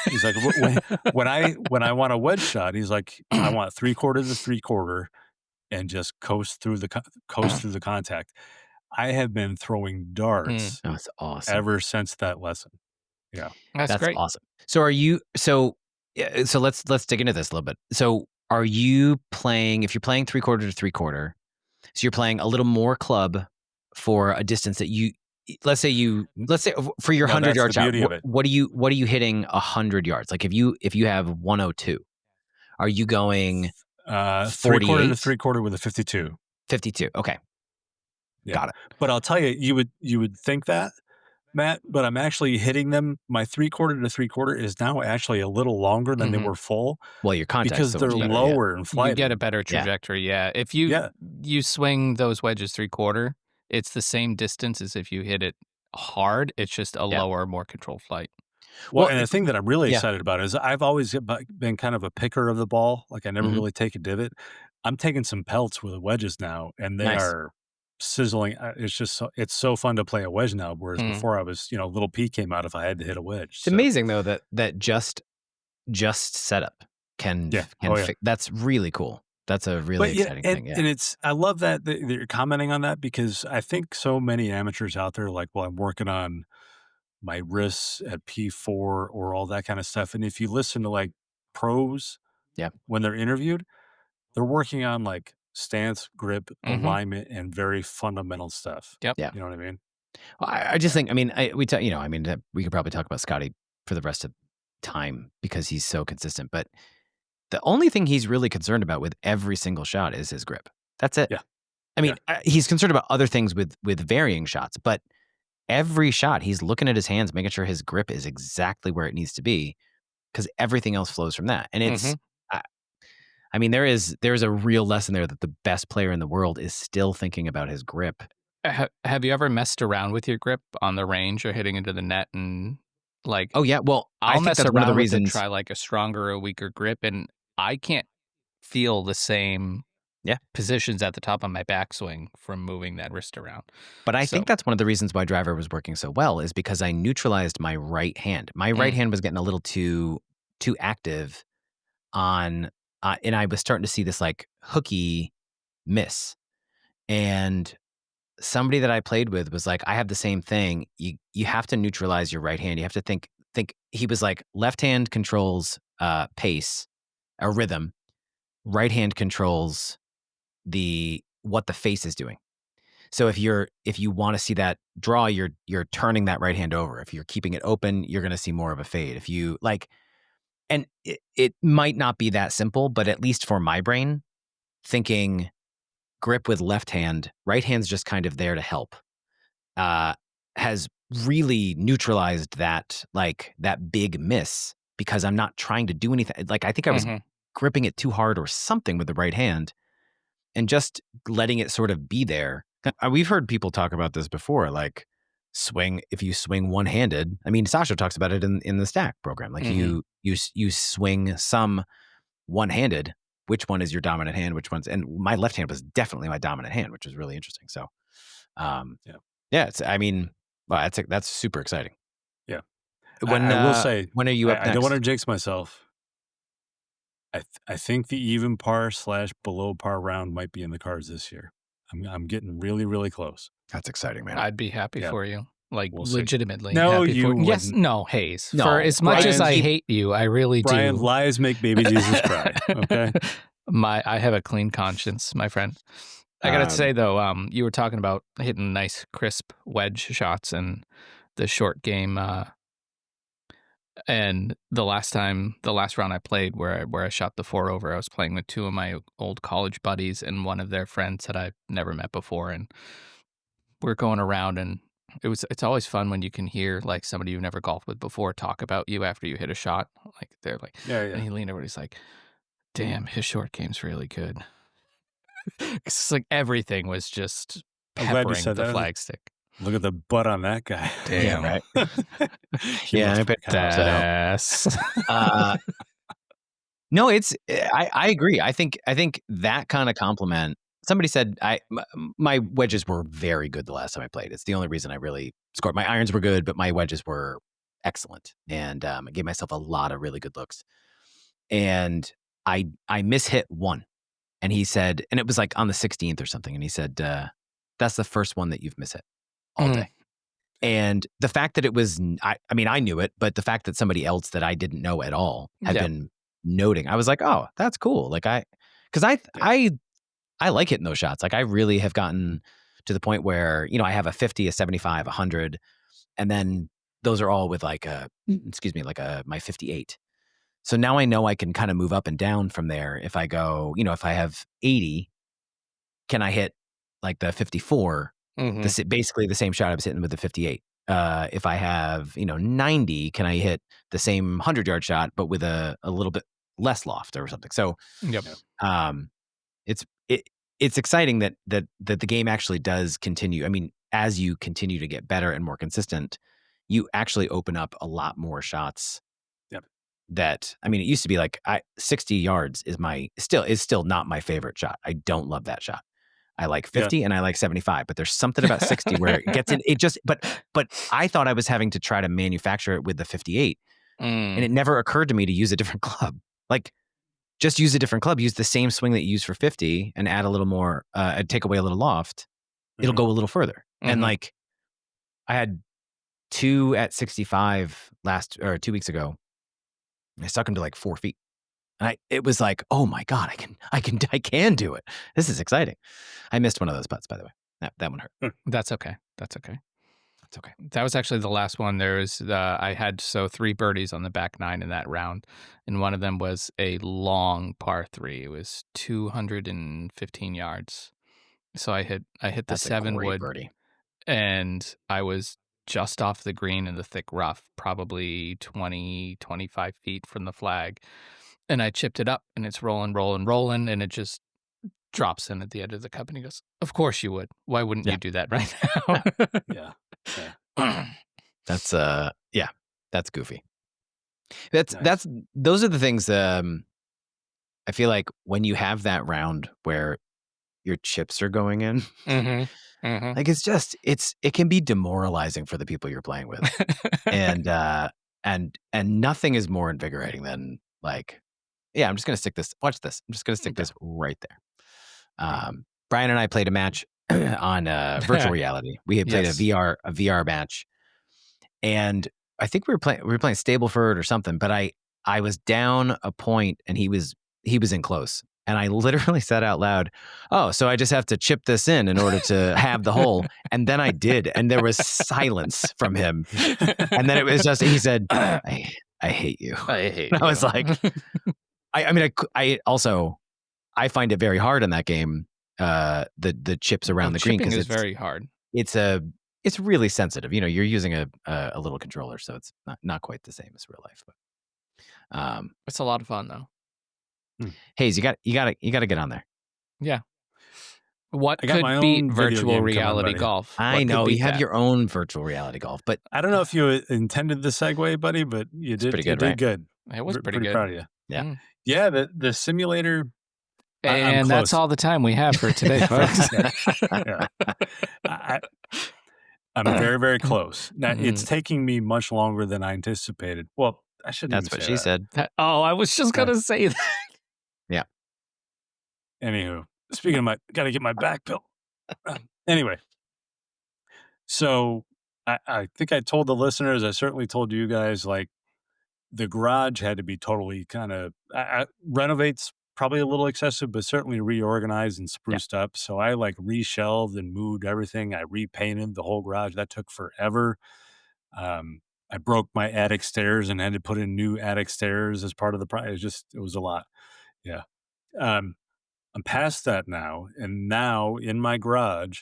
He's like, when I want a wedge shot, he's like, I want 3/4 to 3/4 and just coast through the contact. I have been throwing darts. That's awesome. Ever since that lesson. Yeah. That's great. Awesome. So let's dig into this a little bit. So are you playing, if you're playing 3/4 to 3/4, so you're playing a little more club for a distance that let's say for your 100-yard shot, what are you hitting 100 yards? Like if you have 102, are you going 3/4 to 3/4 with a 52? 52. Okay. Yeah. Got it. But I'll tell you, you would think that, Matt, but I'm actually hitting them. My 3/4 to 3/4 is now actually a little longer than they were full. Well, your contact because they're lower in flight. You get a better trajectory. Yeah. If you swing those wedges 3/4, it's the same distance as if you hit it hard. It's just a lower, more controlled flight. Well, and the thing that I'm really excited about is I've always been kind of a picker of the ball. Like I never really take a divot. I'm taking some pelts with the wedges now, and they are sizzling. It's so fun to play a wedge now. Whereas before I was, little P came out if I had to hit a wedge. It's amazing though that just setup can that's really cool. That's a really exciting thing. Yeah. And I love that you're commenting on that because I think so many amateurs out there are like, well, I'm working on my wrists at P4 or all that kind of stuff. And if you listen to like pros, when they're interviewed, they're working on like stance, grip, alignment, and very fundamental stuff. Yep. Yeah. You know what I mean? Well, I just think, I mean, we could probably talk about Scotty for the rest of time because he's so consistent, but the only thing he's really concerned about with every single shot is his grip. That's it. Yeah. I mean, he's concerned about other things with varying shots, but every shot he's looking at his hands, making sure his grip is exactly where it needs to be because everything else flows from that. And it's, I mean, there's a real lesson there that the best player in the world is still thinking about his grip. Have you ever messed around with your grip on the range or hitting into the net and like? Oh yeah, well, I'll I think mess that's around one of the with reasons. it, try like a stronger or weaker grip, and I can't feel the same positions at the top of my backswing from moving that wrist around. But I think that's one of the reasons why driver was working so well is because I neutralized my right hand. My right hand was getting a little too active on, and I was starting to see this like hooky miss. And somebody that I played with was like, I have the same thing. You have to neutralize your right hand. You have to think. He was like, left hand controls pace or rhythm. Right hand controls what the face is doing. So if you want to see that draw, you're turning that right hand over. If you're keeping it open, you're going to see more of a fade. If you like, and it might not be that simple, but at least for my brain, thinking grip with left hand, right hand's just kind of there to help, has really neutralized that big miss because I'm not trying to do anything. Like I think I was gripping it too hard or something with the right hand and just letting it sort of be there. We've heard people talk about this before, like if you swing one-handed. I mean, Sasha talks about it in the stack program. Like you swing some one-handed, which one is your dominant hand, which one's, and my left hand was definitely my dominant hand, which was really interesting. So, that's super exciting. Yeah. I will say, when are you up next? I don't want to jinx myself. I think the even par / below par round might be in the cards this year. I'm getting really, really close. That's exciting, man. I'd be happy for you. Like legitimately. No, happy you for wouldn't. Yes, no, Hayes. No, for as much as I hate you, I really Bryan, do. lies make baby Jesus cry. Okay. I have a clean conscience, my friend. I gotta say though, you were talking about hitting nice crisp wedge shots in the short game, and the last round I played where I shot the 4 over, I was playing with 2 of my old college buddies and one of their friends that I've never met before, and we're going around, and it's always fun when you can hear like somebody you've never golfed with before talk about you after you hit a shot. Like they're like, and he leaned over, he's like, "Damn, his short game's really good." It's like everything was just peppering the flagstick. Look at the butt on that guy. Damn. Yeah, right. I bet that's. No, I agree. I think that kind of compliment. Somebody said my wedges were very good the last time I played. It's the only reason I really scored. My irons were good, but my wedges were excellent, and I gave myself a lot of really good looks. And I mishit one, and he said, and it was like on the 16th or something, and he said, "That's the first one that you've mishit all day." And the fact that it was, I mean, I knew it, but the fact that somebody else that I didn't know at all had been noting, I was like, oh, that's cool. Like I like hitting those shots. Like I really have gotten to the point where, I have a 50, a 75, 100, and then those are all with like my 58. So now I know I can kind of move up and down from there. If I go, if I have 80, can I hit like the 54? Basically the same shot I was hitting with the 58. If I have, 90, can I hit the same 100-yard shot, but with a little bit less loft or something? So, it's exciting that the game actually does continue. I mean, as you continue to get better and more consistent, you actually open up a lot more shots. That, I mean, it used to be like 60 yards is still not my favorite shot. I don't love that shot. I like 50 and I like 75, but there's something about 60 where it gets in. It just, but I thought I was having to try to manufacture it with the 58, and it never occurred to me to use a different club. Like, just use a different club. Use the same swing that you use for 50 and add a little more, take away a little loft. It'll go a little further. And like, I had 2 at 65 2 weeks ago. I stuck him to like 4 feet. And it was like, oh my God, I can do it. This is exciting. I missed one of those putts, by the way. That one hurt. That's okay. That's okay. It's okay. That was actually the last one. There was I had 3 birdies on the back 9 in that round, and one of them was a long par 3. It was 215 yards. So I hit the That's 7 a great wood birdie. And I was just off the green in the thick rough, probably 20, 25 feet from the flag. And I chipped it up, and it's rolling, and it just drops in at the end of the cup. And he goes, "Of course you would. Why wouldn't you do that right now?" Yeah. That's goofy. Those are the things. I feel like when you have that round where your chips are going in, like it can be demoralizing for the people you're playing with, and nothing is more invigorating than like, I'm just gonna stick this. Watch this. I'm just gonna stick this right there. Bryan and I played a match on virtual reality. We had played a VR match, and I think we were playing Stableford or something. But I was down a point, and he was in close. And I literally said out loud, "Oh, so I just have to chip this in order to have the hole." And then I did, and there was silence from him. And then it was just, he said, "I hate you." I hate. And I was like, I find it very hard in that game. The chips around the green, because it's very hard. It's really sensitive. You're using a little controller, so it's not quite the same as real life. But it's a lot of fun though. Hayes, you got to get on there. Yeah. What could beat virtual reality golf? I know you have your own virtual reality golf, but I don't know if you intended the segue, buddy, but you did. Pretty good, you did good. It was pretty good. Proud of you. Yeah, yeah. The simulator. And that's all the time we have for today, folks. I'm very, very close. Now, it's taking me much longer than I anticipated. Well, I shouldn't. That's what she said. I was just gonna say that. Yeah. Anywho, speaking of gotta get my back pill. Anyway, so I think I told the listeners, I certainly told you guys, like, the garage had to be totally kind of renovates probably a little excessive, but certainly reorganized and spruced up. So I like reshelved and moved everything. I repainted the whole garage. That took forever. I broke my attic stairs and had to put in new attic stairs as part of the project. It was a lot. Yeah. I'm past that now. And now in my garage,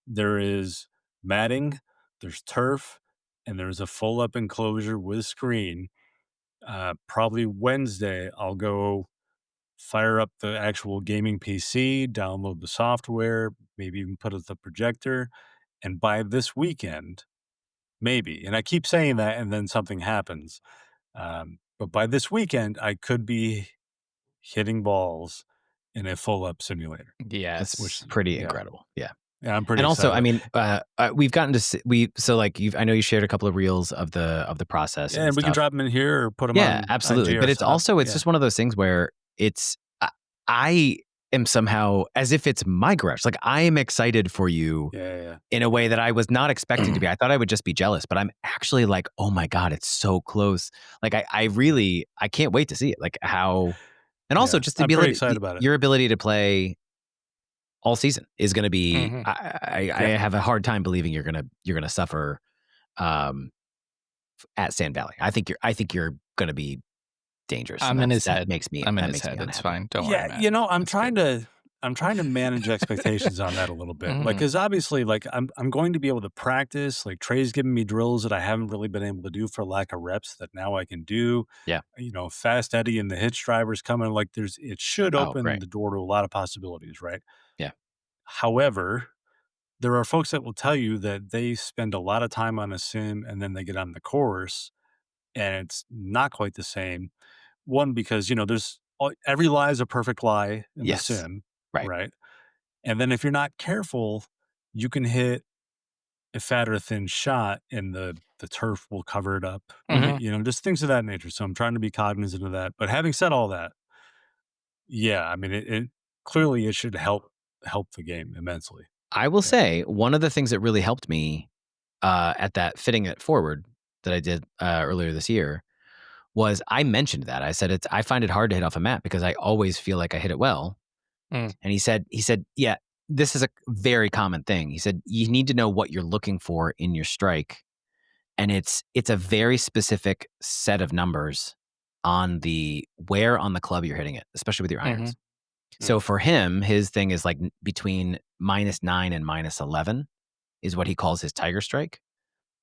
there is matting, there's turf, and there's a full up enclosure with screen. Probably Wednesday, I'll go fire up the actual gaming PC, download the software, maybe even put up the projector. And by this weekend, maybe, and I keep saying that and then something happens. But by this weekend, I could be hitting balls in a full up simulator. Yes. Which is pretty incredible. Yeah. Yeah, I'm pretty and also, excited. I mean, we've gotten to I know you shared a couple of reels of the process. Yeah, and we can drop them in here or put them on. Yeah, absolutely. But it's just one of those things where I am somehow, as if it's my garage. Like, I am excited for you in a way that I was not expecting to be. I thought I would just be jealous, but I'm actually like, oh my God, it's so close. Like, I can't wait to see it. Like how, and also just the ability, excited about it. Your ability to play all season is going to be. I have a hard time believing you're gonna suffer at Sand Valley. I think you're going to be dangerous. I'm in his head. I'm in his head. It's fine. Don't worry. Yeah, I'm trying to manage expectations on that a little bit. Like, because obviously, like, I'm going to be able to practice. Like, Trey's giving me drills that I haven't really been able to do for lack of reps that now I can do. Yeah. Fast Eddie and the hitch drivers coming. Like, it should open the door to a lot of possibilities, right? Yeah. However, there are folks that will tell you that they spend a lot of time on a sim and then they get on the course and it's not quite the same. One, because, there's every lie is a perfect lie in the sim, right? And then if you're not careful, you can hit a fat or a thin shot and the turf will cover it up, just things of that nature. So I'm trying to be cognizant of that. But having said all that, yeah, I mean, it clearly it should help the game immensely. I will say one of the things that really helped me at that fitting it forward that I did earlier this year was I mentioned that. I said I find it hard to hit off a mat because I always feel like I hit it well. And he said, yeah, this is a very common thing. He said, you need to know what you're looking for in your strike. And it's a very specific set of numbers on where on the club you're hitting it, especially with your irons. So for him, his thing is like between -9 and -11 is what he calls his tiger strike,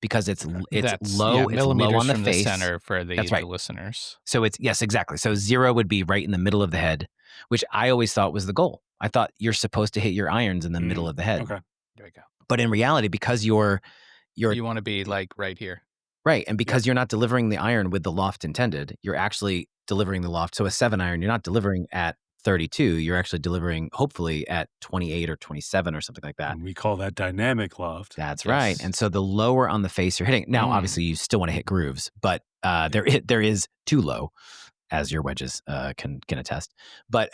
because it's low. It's low on the from face. The center for the That's right. listeners. So yes, exactly. So 0 would be right in the middle of the head, which I always thought was the goal. I thought you're supposed to hit your irons in the middle of the head. Okay, there we go. But in reality, because you want to be like right here, right, and because you're not delivering the iron with the loft intended, you're actually delivering the loft. So a 7 iron, you're not delivering at 32, you're actually delivering hopefully at 28 or 27 or something like that. And we call that dynamic loft. That's right. And so the lower on the face you're hitting. Now, obviously, you still want to hit grooves, but there is too low, as your wedges can attest. But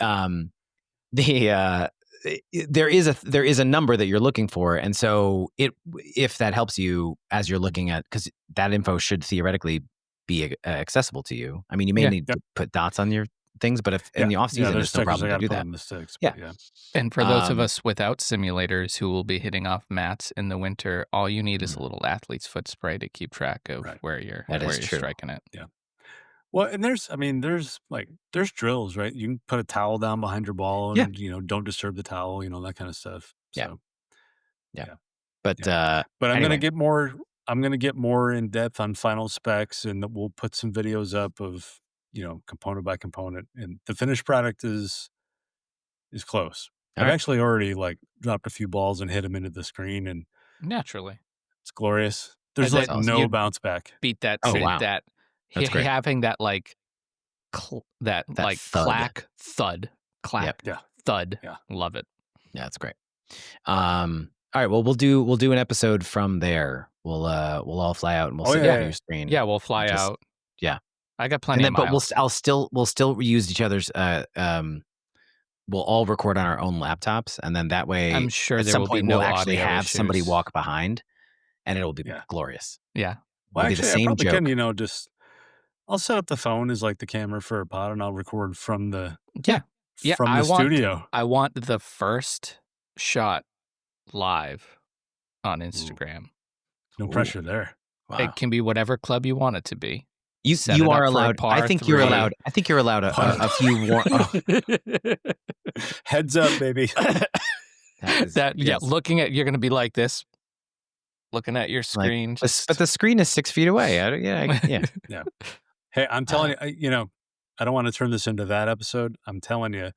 there is a number that you're looking for, and so if that helps you as you're looking at, because that info should theoretically be accessible to you. I mean, you may need to put dots on your things, but if in the off season, there's no problem to do that. The sticks, yeah. And for those of us without simulators who will be hitting off mats in the winter, all you need is a little athlete's foot spray to keep track of where you're striking it. Yeah. Well, and there's drills, right? You can put a towel down behind your ball and, don't disturb the towel, that kind of stuff. So, yeah. But I'm anyway. going to get more in depth on final specs, and we'll put some videos up of, component by component, and the finished product is close. I've actually already dropped a few balls and hit them into the screen, and naturally it's glorious. There's no bounce back. Beat that. Oh, wow. That's great. Having that that thud. Clack thud, clack thud. Yeah. Love it. Yeah, that's great. All right. Well, we'll do an episode from there. We'll all fly out and we'll sit down on your screen. Yeah, we'll fly out. Yeah, I got plenty of miles. But we'll still use each other's. We'll all record on our own laptops, and then that way, I'm sure at there some will point be no we'll actually audio have issues. somebody walk behind, and it'll be glorious. Yeah. Well, it'll actually, be the same I probably joke. can, I'll set up the phone as the camera for a pod, and I'll record from the studio. I want the first shot live on Instagram. No pressure there. Wow. It can be whatever club you want it to be. You are allowed. I think you're allowed. I think you're allowed a few. Heads up, baby. Looking at, you're going to be like this, looking at your screen. But the screen is 6 feet away. Yeah. Hey, I'm telling you, I don't want to turn this into that episode. I'm telling you,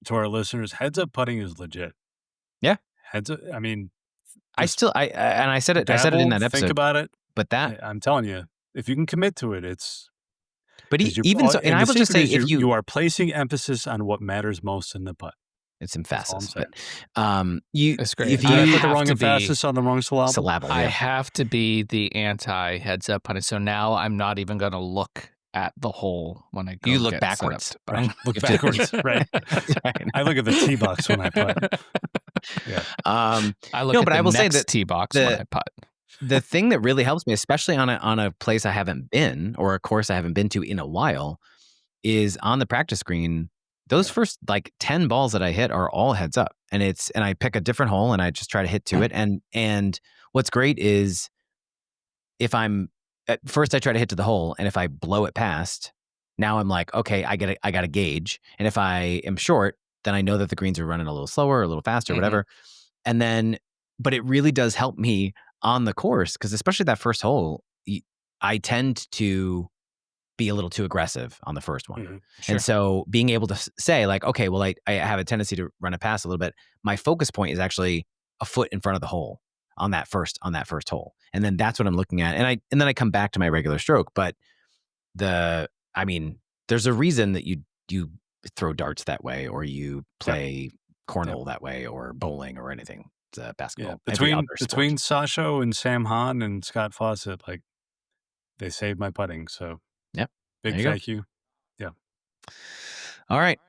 to our listeners, heads up putting is legit. Yeah. Heads up. I mean, I said it. I said it in that episode. Think about it. But I'm telling you, if you can commit to it, it's. But even so, and I will just say, if you are placing emphasis on what matters most in the putt. It's emphasis. But it's great. If you put the wrong emphasis on the wrong syllable, I have to be the anti heads up putting. So now I'm not even going to look at the hole when I go. You look backwards. Right? Look backwards. Right. I look at the tee box when I putt. Yeah. I look at the next tee box when I putt. The thing that really helps me, especially on a place I haven't been or a course I haven't been to in a while, is on the practice screen. Those first 10 balls that I hit are all heads up, and I pick a different hole and I just try to hit to it. And what's great is if I'm at first I try to hit to the hole, and if I blow it past, now I'm like, okay, I got a gauge. And if I am short, then I know that the greens are running a little slower, or a little faster, whatever. And then, but it really does help me on the course, because especially that first hole, I tend to be a little too aggressive on the first one. Sure. And so being able to say okay, well, I have a tendency to run it past a little bit. My focus point is actually a foot in front of the hole on that first hole. And then that's what I'm looking at. And then I come back to my regular stroke. But there's a reason that you throw darts that way, or you play cornhole that way, or bowling, or anything. It's basketball. Yeah. Between Sasho and Sam Hahn and Scott Fawcett, they saved my putting. So big thank you. Yeah. All right.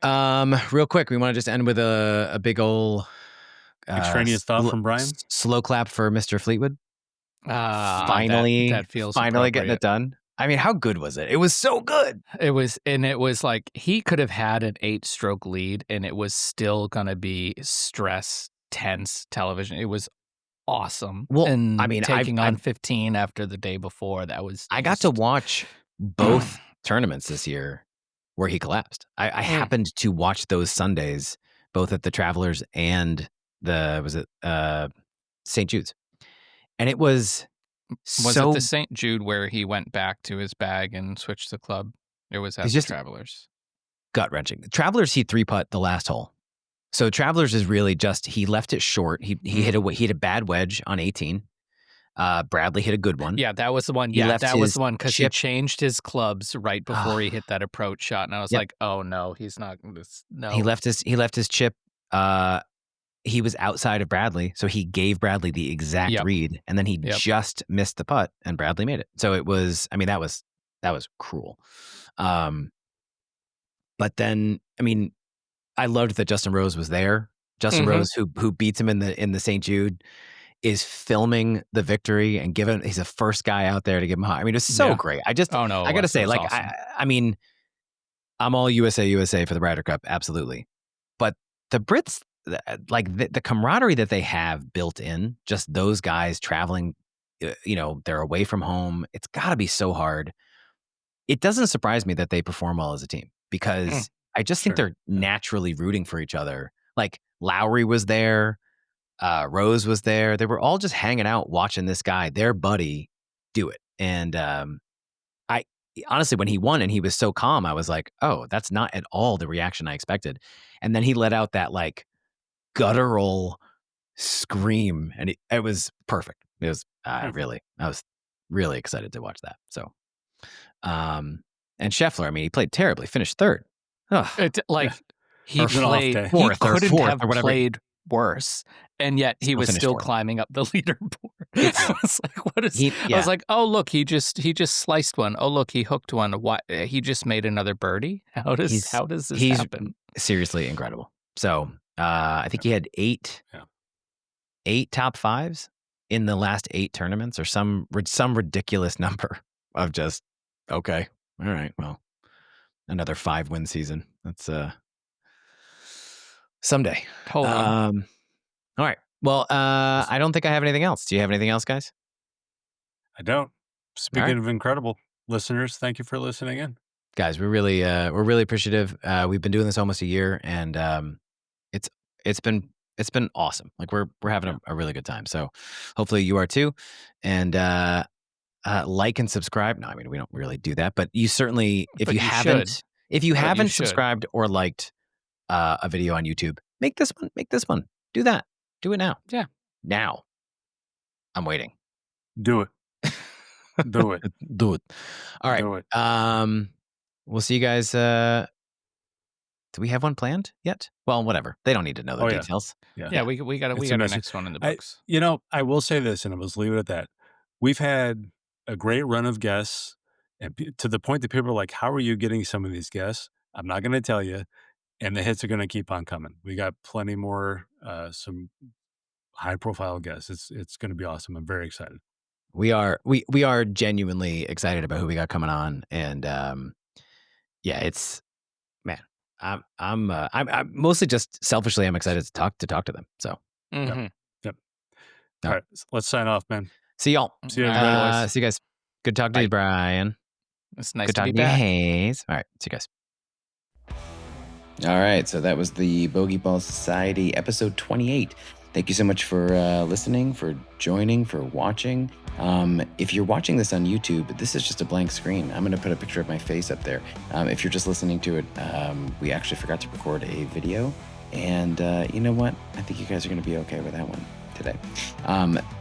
Real quick, we want to just end with a big ol' extraneous thought from Bryan. Slow clap for Mr. Fleetwood. Finally, that feels finally getting it done. I mean, how good was it? It was so good. It was like he could have had an 8-stroke lead, and it was still gonna be stress, tense television. It was awesome. Well, and I mean, taking on 15 after the day before, that was. I got to watch both tournaments this year where he collapsed. I happened to watch those Sundays, both at the Travelers and St. Jude's, and it was. Was it the St. Jude where he went back to his bag and switched the club? It was at the Travelers. Gut-wrenching. Travelers, he 3-putt the last hole. So Travelers is really just, he left it short. He hit a bad wedge on 18. Bradley hit a good one. Yeah, that was the one. That was the one because he changed his clubs right before he hit that approach shot, and I was like, "Oh no, he's not." No, he left his chip. He was outside of Bradley, so he gave Bradley the exact read, and then he just missed the putt, and Bradley made it. So it was, I mean, that was cruel. But then, I mean, I loved that Justin Rose was there. Justin Rose, who beats him in the St. Jude, is filming the victory and he's the first guy out there to give him a hug. I mean, it was so great. I got to say, like, awesome. I mean, I'm all USA for the Ryder Cup, absolutely. But the Brits, like the camaraderie that they have built in, just those guys traveling, they're away from home. It's got to be so hard. It doesn't surprise me that they perform well as a team because I just think they're naturally rooting for each other. Like Lowry was there, Rose was there. They were all just hanging out watching this guy, their buddy, do it. And I honestly, when he won and he was so calm, I was like, oh, that's not at all the reaction I expected. And then he let out that like guttural scream, and it was perfect. It was I was really excited to watch that. So, and Scheffler, I mean, he played terribly, finished third. He played fourth, have played worse, and yet he was still climbing up the leaderboard. I was like, what is? I was like, oh look, he just sliced one. Oh look, he hooked one. Why he just made another birdie? How does this happen? Seriously incredible. So I think he had eight top fives in the last 8 tournaments, or some ridiculous number of just okay, all right, well, another 5-win season. That's someday. Hold on. All right. Well, I don't think I have anything else. Do you have anything else, guys? I don't. Speaking of incredible, listeners, thank you for listening in. Guys, we're really appreciative. We've been doing this almost a year, and it's been awesome. Like we're having a really good time. So hopefully you are too. And like and subscribe. No, I mean, we don't really do that, but you certainly, if you haven't subscribed or liked a video on YouTube, make this one. Do that. Do it now. Yeah. Now. I'm waiting. Do it. Do it. Do it. All right. Do it. We'll see you guys. Do we have one planned yet? Well, whatever. They don't need to know the details. Yeah. We got our next one in the books. I will say this, and I was leave it at that. We've had a great run of guests, and to the point that people are like, "How are you getting some of these guests?" I'm not going to tell you. And the hits are going to keep on coming. We got plenty more, some high-profile guests. It's going to be awesome. I'm very excited. We are genuinely excited about who we got coming on, and it's man. I'm mostly just selfishly I'm excited to talk to them. So yep. All right, let's sign off, man. See y'all. See you, everybody. See you guys. Good talking to you, Bryan. It's nice to be talking back. to you, Hayes. All right, see you guys. All right, so that was the Bogey Ball Society episode 28. Thank you so much for listening, for joining, for watching. If you're watching this on YouTube, this is just a blank screen. I'm going to put a picture of my face up there. If you're just listening to it, we actually forgot to record a video. And you know what? I think you guys are going to be okay with that one today.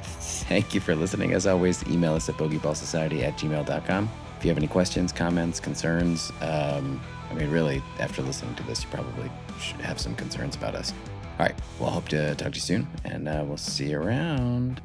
Thank you for listening. As always, email us at bogeyballsociety@gmail.com. If you have any questions, comments, concerns, I mean, really, after listening to this, you probably should have some concerns about us. All right. Well, I hope to talk to you soon, and we'll see you around.